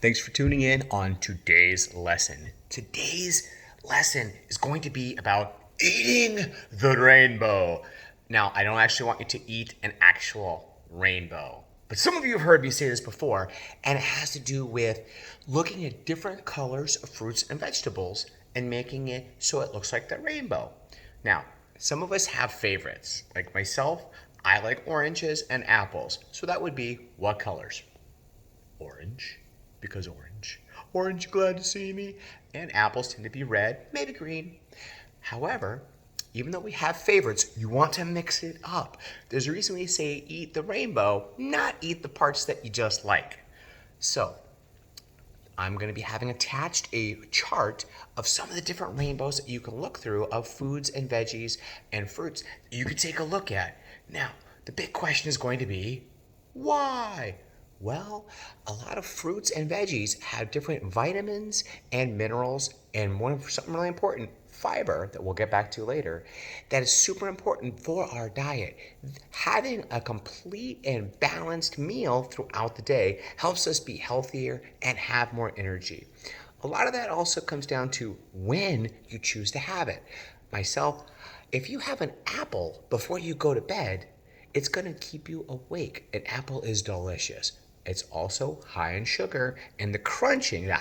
Thanks for tuning in on today's lesson. Today's lesson is going to be about eating the rainbow. Now, I don't actually want you to eat an actual rainbow, but some of you have heard me say this before, and it has to do with looking at different colors of fruits and vegetables and making it so it looks like the rainbow. Now, some of us have favorites. Like myself, I like oranges and apples. So that would be what colors? Orange, because orange. Orange, glad to see me. And apples tend to be red, maybe green. However, even though we have favorites, you want to mix it up. There's a reason we say eat the rainbow, not eat the parts that you just like. So, I'm going to be having attached a chart of some of the different rainbows that you can look through of foods and veggies and fruits that you could take a look at. Now, the big question is going to be, why? Well, a lot of fruits and veggies have different vitamins and minerals, and something really important, fiber, that we'll get back to later, that is super important for our diet. Having a complete and balanced meal throughout the day helps us be healthier and have more energy. A lot of that also comes down to when you choose to have it. Myself, if you have an apple before you go to bed, it's going to keep you awake. An apple is delicious. It's also high in sugar, and the crunching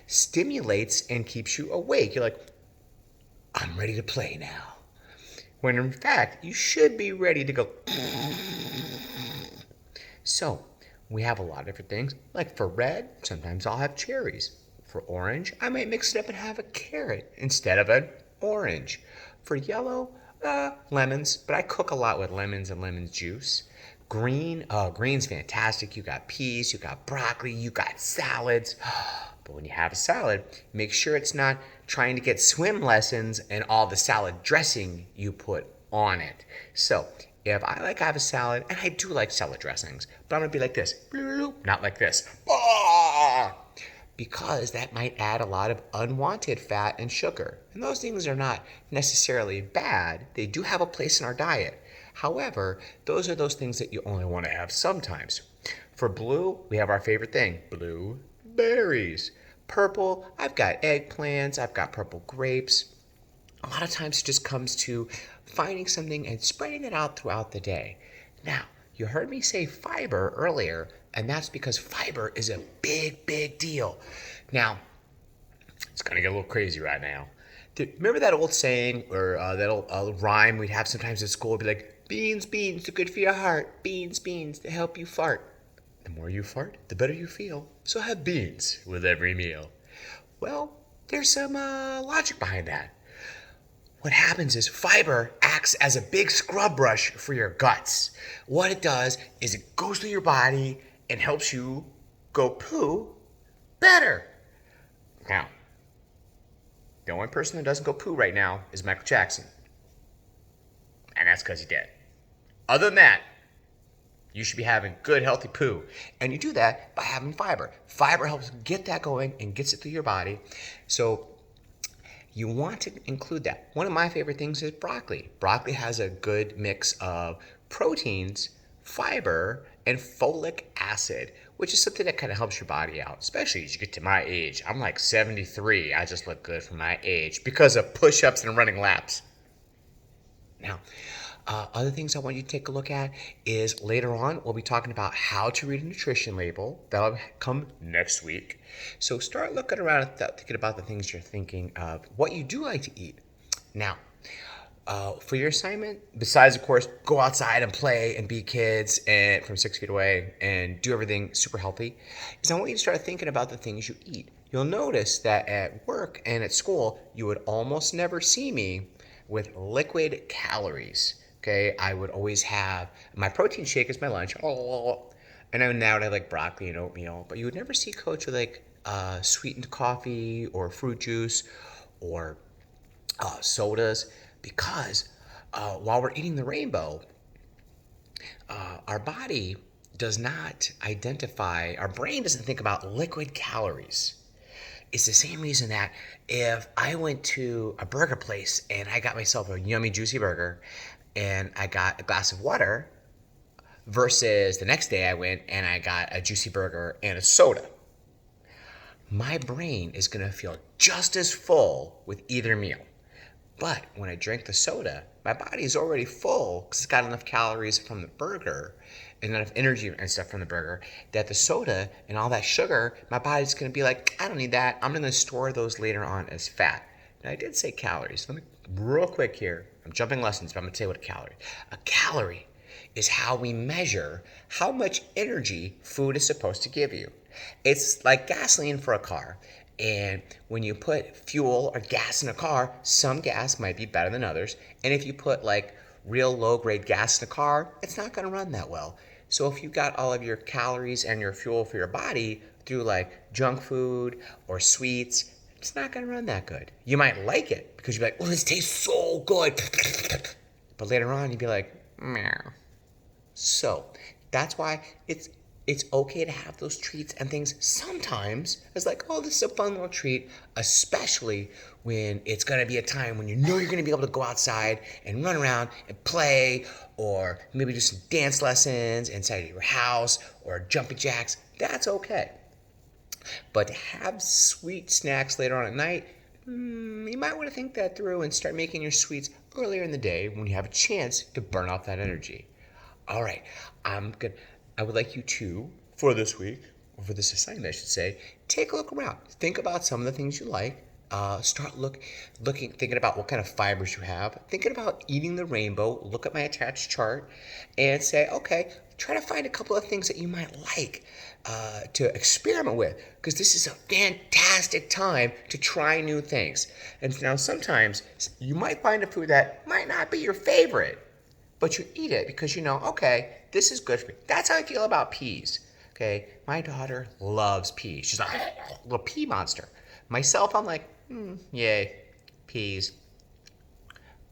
stimulates and keeps you awake. You're like, I'm ready to play now. When in fact, you should be ready to go. So, we have a lot of different things. Like for red, sometimes I'll have cherries. For orange, I might mix it up and have a carrot instead of an orange. For yellow, lemons, but I cook a lot with lemons and lemon juice. Green, green's fantastic. You got peas, you got broccoli, you got salads. But when you have a salad, make sure it's not trying to get swim lessons and all the salad dressing you put on it. So, if I like to have a salad, and I do like salad dressings, but I'm gonna be like this, not like this. Because that might add a lot of unwanted fat and sugar. And those things are not necessarily bad. They do have a place in our diet. However, those are those things that you only want to have sometimes. For blue, we have our favorite thing, blueberries. Purple, I've got eggplants, I've got purple grapes. A lot of times it just comes to finding something and spreading it out throughout the day. Now, you heard me say fiber earlier, and that's because fiber is a big, big deal. Now, it's going to get a little crazy right now. Remember that old saying or that old rhyme we'd have sometimes at school? It'd be like, beans, beans, they're good for your heart. Beans, beans, they help you fart. The more you fart, the better you feel. So have beans with every meal. Well, there's some logic behind that. What happens is fiber acts as a big scrub brush for your guts. What it does is it goes through your body and helps you go poo better. Now, the only person that doesn't go poo right now is Michael Jackson. And that's because he did. Other than that, you should be having good, healthy poo. And you do that by having fiber. Fiber helps get that going and gets it through your body. So you want to include that. One of my favorite things is broccoli. Broccoli has a good mix of proteins, fiber, and folic acid, which is something that kind of helps your body out, especially as you get to my age. I'm like 73. I just look good for my age because of push-ups and running laps. Now, other things I want you to take a look at is later on we'll be talking about how to read a nutrition label. That'll come next week. So start looking around at thinking about the things you're thinking of, what you do like to eat. Now, for your assignment, besides of course go outside and play and be kids and from 6 feet away and do everything super healthy, is I want you to start thinking about the things you eat. You'll notice that at work and at school, you would almost never see me with liquid calories. Okay, I would always have my protein shake as my lunch. Oh, and I now I like broccoli and oatmeal, but you would never see Coach with like sweetened coffee or fruit juice or sodas because while we're eating the rainbow, our body does not identify, our brain doesn't think about liquid calories. It's the same reason that if I went to a burger place and I got myself a yummy, juicy burger and I got a glass of water, versus the next day I went and I got a juicy burger and a soda. My brain is going to feel just as full with either meal. But when I drink the soda, my body is already full because it's got enough calories from the burger and enough energy and stuff from the burger that the soda and all that sugar, my body's going to be like, I don't need that. I'm going to store those later on as fat. Now, I did say calories. Let me, real quick here, I'm jumping lessons, but I'm going to tell you what a calorie is how we measure how much energy food is supposed to give you. It's like gasoline for a car. And when you put fuel or gas in a car, some gas might be better than others. And if you put like real low grade gas in a car, it's not going to run that well. So if you got all of your calories and your fuel for your body through like junk food or sweets, it's not going to run that good. You might like it because you're like, oh, this tastes so good. But later on, you'd be like, meow. So that's why it's okay to have those treats and things sometimes. It's like, oh, this is a fun little treat, especially when it's going to be a time when you know you're going to be able to go outside and run around and play, or maybe do some dance lessons inside of your house or jumping jacks. That's okay. But to have sweet snacks later on at night, you might want to think that through and start making your sweets earlier in the day when you have a chance to burn off that energy. All right, I would like you to, for this week, or for this assignment, I should say, take a look around. Think about some of the things you like. Start thinking about what kind of fibers you have. Thinking about eating the rainbow. Look at my attached chart, and say, okay, try to find a couple of things that you might like to experiment with, because this is a fantastic time to try new things. And now sometimes you might find a food that might not be your favorite, but you eat it because you know, okay, this is good for me. That's how I feel about peas. Okay, my daughter loves peas. She's like a little pea monster. Myself, I'm like, yay, peas.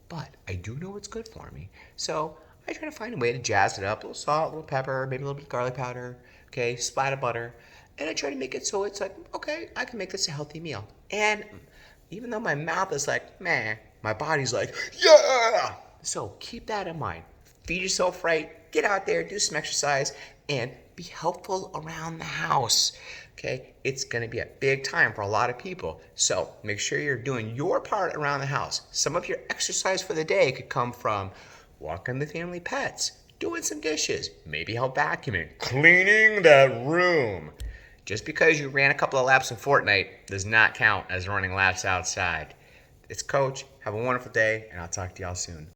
But I do know it's good for me. So I try to find a way to jazz it up. A little salt, a little pepper, maybe a little bit of garlic powder, okay, splat of butter. And I try to make it so it's like, okay, I can make this a healthy meal. And even though my mouth is like, meh, my body's like, yeah! So keep that in mind. Feed yourself right, get out there, do some exercise, and be helpful around the house. Okay, it's going to be a big time for a lot of people. So make sure you're doing your part around the house. Some of your exercise for the day could come from walking the family pets, doing some dishes, maybe help vacuuming, cleaning the room. Just because you ran a couple of laps in Fortnite does not count as running laps outside. It's Coach. Have a wonderful day, and I'll talk to y'all soon.